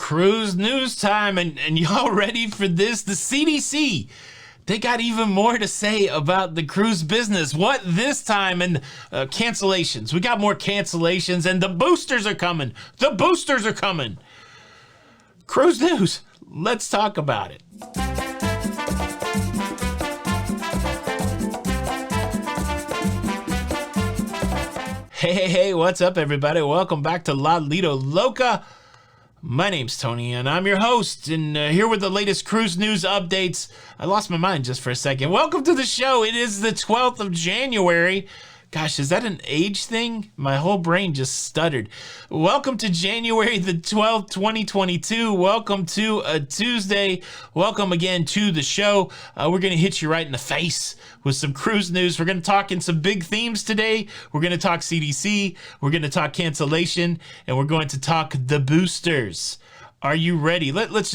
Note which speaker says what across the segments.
Speaker 1: Cruise news time, and y'all ready for this? The CDC, they got even more to say about the cruise business. What this time? And cancellations. We got more cancellations, and the boosters are coming. The boosters are coming. Cruise news. Let's talk about it. Hey, what's up, everybody? Welcome back to Lido, Loca. My name's Tony, and I'm your host, and here with the latest cruise news updates. I lost my mind just for a second. Welcome to the show. It is the 12th of January. Gosh, is that an age thing? My whole brain just stuttered. Welcome to January the 12th, 2022. Welcome to a Tuesday. Welcome again to the show. We're going to hit you right in the face with some cruise news. We're going to talk in some big themes today. We're going to talk CDC. We're going to talk cancellation. And we're going to talk the boosters. Are you ready? Let's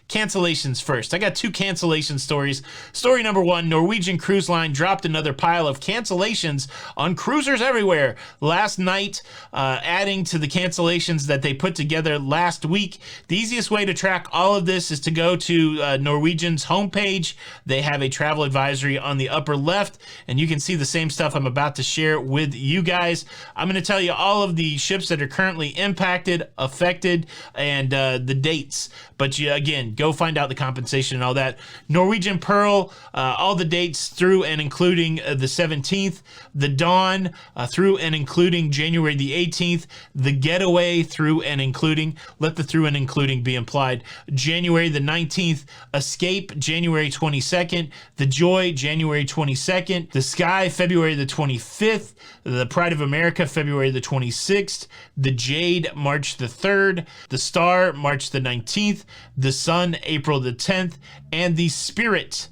Speaker 1: cancellations first. I got two cancellation stories. Story number one, Norwegian Cruise Line dropped another pile of cancellations on cruisers everywhere last night, adding to the cancellations that they put together last week. The easiest way to track all of this is to go to Norwegian's homepage. They have a travel advisory on the upper left, and you can see the same stuff I'm about to share with you guys. I'm going to tell you all of the ships that are currently impacted, affected, and the dates. But again, go find out the compensation and all that. Norwegian Pearl, all the dates through and including the 17th. The Dawn, through and including January the 18th. The Getaway, through and including. Let the through and including be implied. January the 19th. Escape, January 22nd. The Joy, January 22nd. The Sky, February the 25th. The Pride of America, February the 26th. The Jade, March the 3rd. The Star, March the 19th. The Sun, April the 10th. And the Spirit,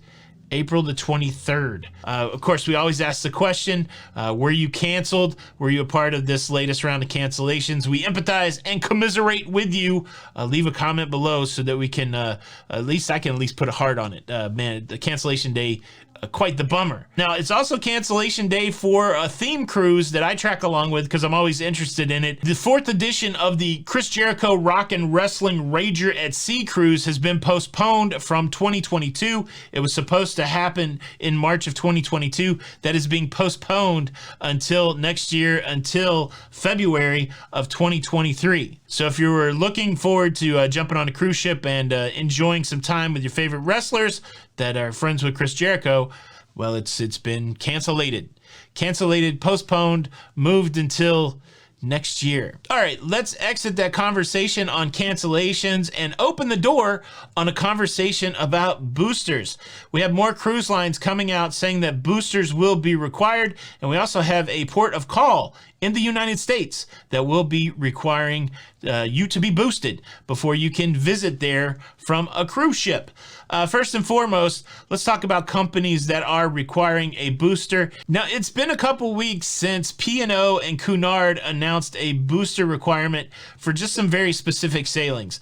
Speaker 1: April the 23rd. Of course, we always ask the question, were you canceled? Were you a part of this latest round of cancellations? We empathize and commiserate with you. Leave a comment below so that we can, I can put a heart on it. Man, the cancellation day, quite the bummer. Now, it's also cancellation day for a theme cruise that I track along with because I'm always interested in it. The 4th edition of the Chris Jericho Rock and Wrestling Rager at Sea cruise has been postponed from 2022. It was supposed to happen in March of 2022. That is being postponed until next year, until February of 2023. So if you were looking forward to jumping on a cruise ship and enjoying some time with your favorite wrestlers that are friends with Chris Jericho, well, it's been cancellated, postponed, moved until next year. All right, let's exit that conversation on cancellations and open the door on a conversation about boosters. We have more cruise lines coming out saying that boosters will be required, and we also have a port of call in the United States that will be requiring you to be boosted before you can visit there from a cruise ship. First and foremost, let's talk about companies that are requiring a booster. Now, it's been a couple weeks since P&O and Cunard announced a booster requirement for just some very specific sailings.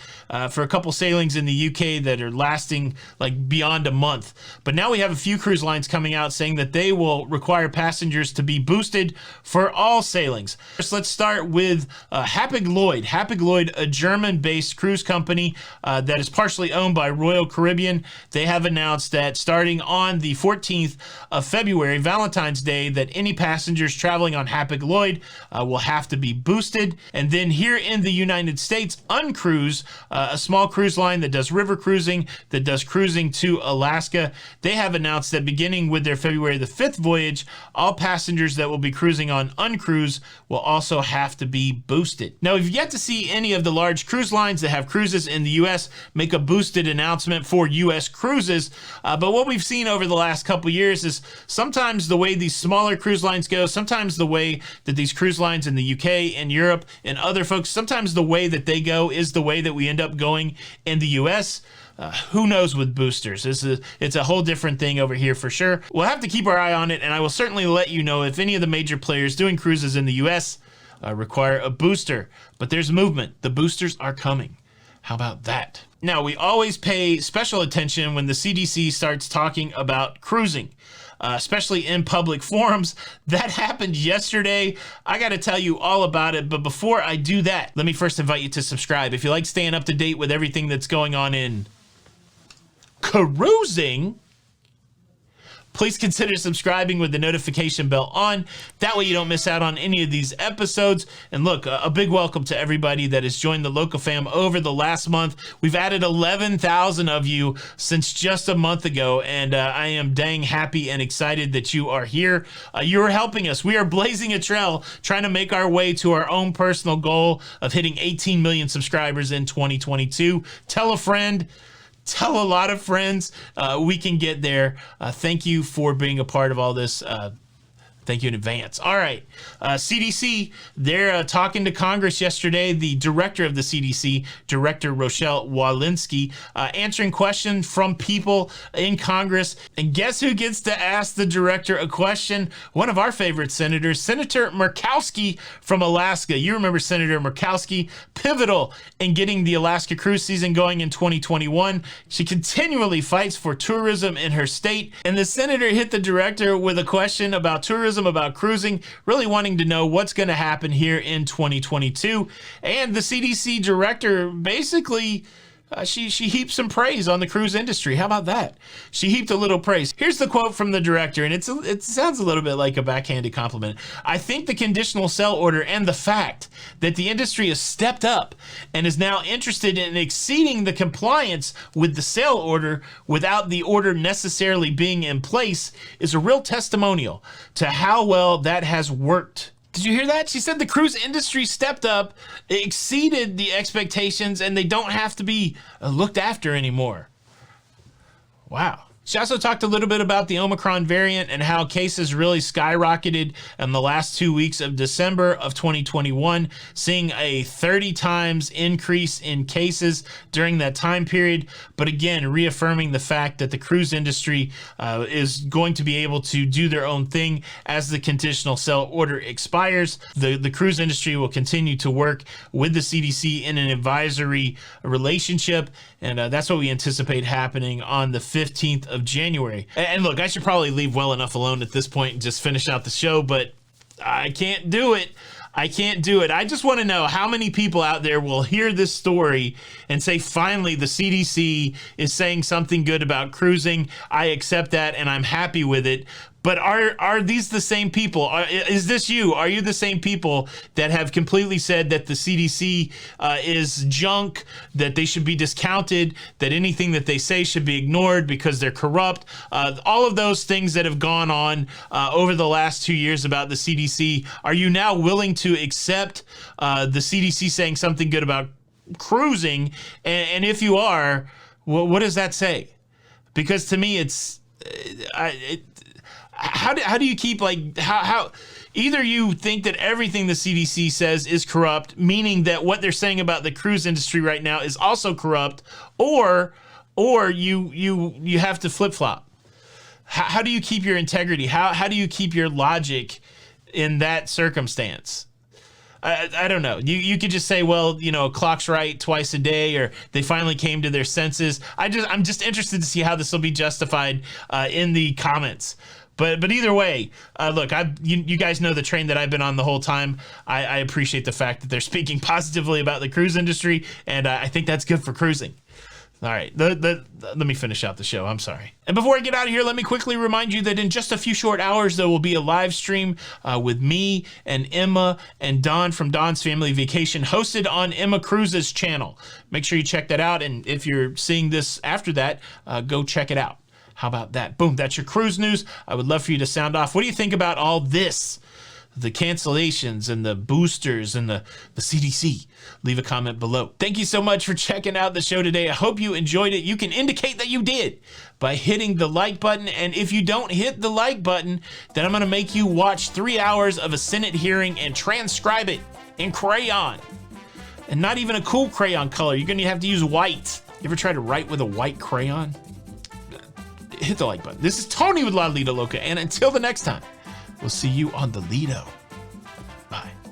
Speaker 1: For a couple sailings in the UK that are lasting like beyond a month. But now we have a few cruise lines coming out saying that they will require passengers to be boosted for all sailings. First, let's start with Hapag-Lloyd. Hapag-Lloyd, a German-based cruise company that is partially owned by Royal Caribbean. They have announced that starting on the 14th of February, Valentine's Day, that any passengers traveling on Hapag-Lloyd will have to be boosted. And then here in the United States, Uncruise, a small cruise line that does river cruising, that does cruising to Alaska, they have announced that beginning with their February the 5th voyage, all passengers that will be cruising on Uncruise will also have to be boosted. Now, we've yet to see any of the large cruise lines that have cruises in the U.S. make a boosted announcement for U.S. cruises, but what we've seen over the last couple years is sometimes the way these smaller cruise lines go, sometimes the way that these cruise lines in the UK and Europe and other folks, sometimes the way that they go is the way that we end up going in the U.S. Who knows with boosters? It's a whole different thing over here for sure. We'll have to keep our eye on it, and I will certainly let you know if any of the major players doing cruises in the U.S. Require a booster. But there's movement. The boosters are coming. How about that? Now, we always pay special attention when the CDC starts talking about cruising. especially in public forums. That happened yesterday. I got to tell you all about it. But before I do that, let me first invite you to subscribe. If you like staying up to date with everything that's going on in cruising, please consider subscribing with the notification bell on. That way you don't miss out on any of these episodes. And look, a big welcome to everybody that has joined the Loca fam over the last month. We've added 11,000 of you since just a month ago, and I am dang happy and excited that you are here. You are helping us. We are blazing a trail, trying to make our way to our own personal goal of hitting 18 million subscribers in 2022. Tell a friend. Tell a lot of friends. We can get there. Thank you for being a part of all this. Thank you in advance. All right. CDC, they're talking to Congress yesterday. The director of the CDC, Director Rochelle Walensky, answering questions from people in Congress. And guess who gets to ask the director a question? One of our favorite senators, Senator Murkowski from Alaska. You remember Senator Murkowski, pivotal in getting the Alaska cruise season going in 2021. She continually fights for tourism in her state. And the senator hit the director with a question about tourism, about cruising, really wanting to know what's going to happen here in 2022. And the CDC director basically, she heaped some praise on the cruise industry. How about that? She heaped a little praise. Here's the quote from the director, and it sounds a little bit like a backhanded compliment. I think the conditional sell order and the fact that the industry has stepped up and is now interested in exceeding the compliance with the sale order without the order necessarily being in place is a real testimonial to how well that has worked. Did you hear that? She said the cruise industry stepped up, exceeded the expectations, and they don't have to be looked after anymore. Wow. She also talked a little bit about the Omicron variant and how cases really skyrocketed in the last 2 weeks of December of 2021, seeing a 30 times increase in cases during that time period. But again, reaffirming the fact that the cruise industry is going to be able to do their own thing as the conditional sell order expires. The cruise industry will continue to work with the CDC in an advisory relationship, and that's what we anticipate happening on the 15th of January. And look, I should probably leave well enough alone at this point and just finish out the show, but I can't do it. I can't do it. I just want to know how many people out there will hear this story and say, finally, the CDC is saying something good about cruising. I accept that and I'm happy with it. But are these the same people? Is this you? Are you the same people that have completely said that the CDC is junk, that they should be discounted, that anything that they say should be ignored because they're corrupt? All of those things that have gone on over the last 2 years about the CDC, are you now willing to accept the CDC saying something good about cruising? And if you are, what does that say? Because to me, how do you keep, like, how either you think that everything the CDC says is corrupt, meaning that what they're saying about the cruise industry right now is also corrupt, or you have to flip-flop. How do you keep your integrity? How do you keep your logic in that circumstance? I don't know. You could just say, well, you know, clock's right twice a day, or they finally came to their senses. I'm just interested to see how this will be justified in the comments. But either way, look, you guys know the train that I've been on the whole time. I appreciate the fact that they're speaking positively about the cruise industry, and I think that's good for cruising. All right, let me finish out the show. I'm sorry. And before I get out of here, let me quickly remind you that in just a few short hours, there will be a live stream with me and Emma and Don from Don's Family Vacation, hosted on Emma Cruise's channel. Make sure you check that out, and if you're seeing this after that, go check it out. How about that? Boom, that's your cruise news. I would love for you to sound off. What do you think about all this? The cancellations and the boosters and the CDC? Leave a comment below. Thank you so much for checking out the show today. I hope you enjoyed it. You can indicate that you did by hitting the like button. And if you don't hit the like button, then I'm going to make you watch 3 hours of a Senate hearing and transcribe it in crayon. And not even a cool crayon color. You're going to have to use white. You ever try to write with a white crayon? Hit the like button. This is Tony with Lido, Loca, and until the next time, we'll see you on the Lido.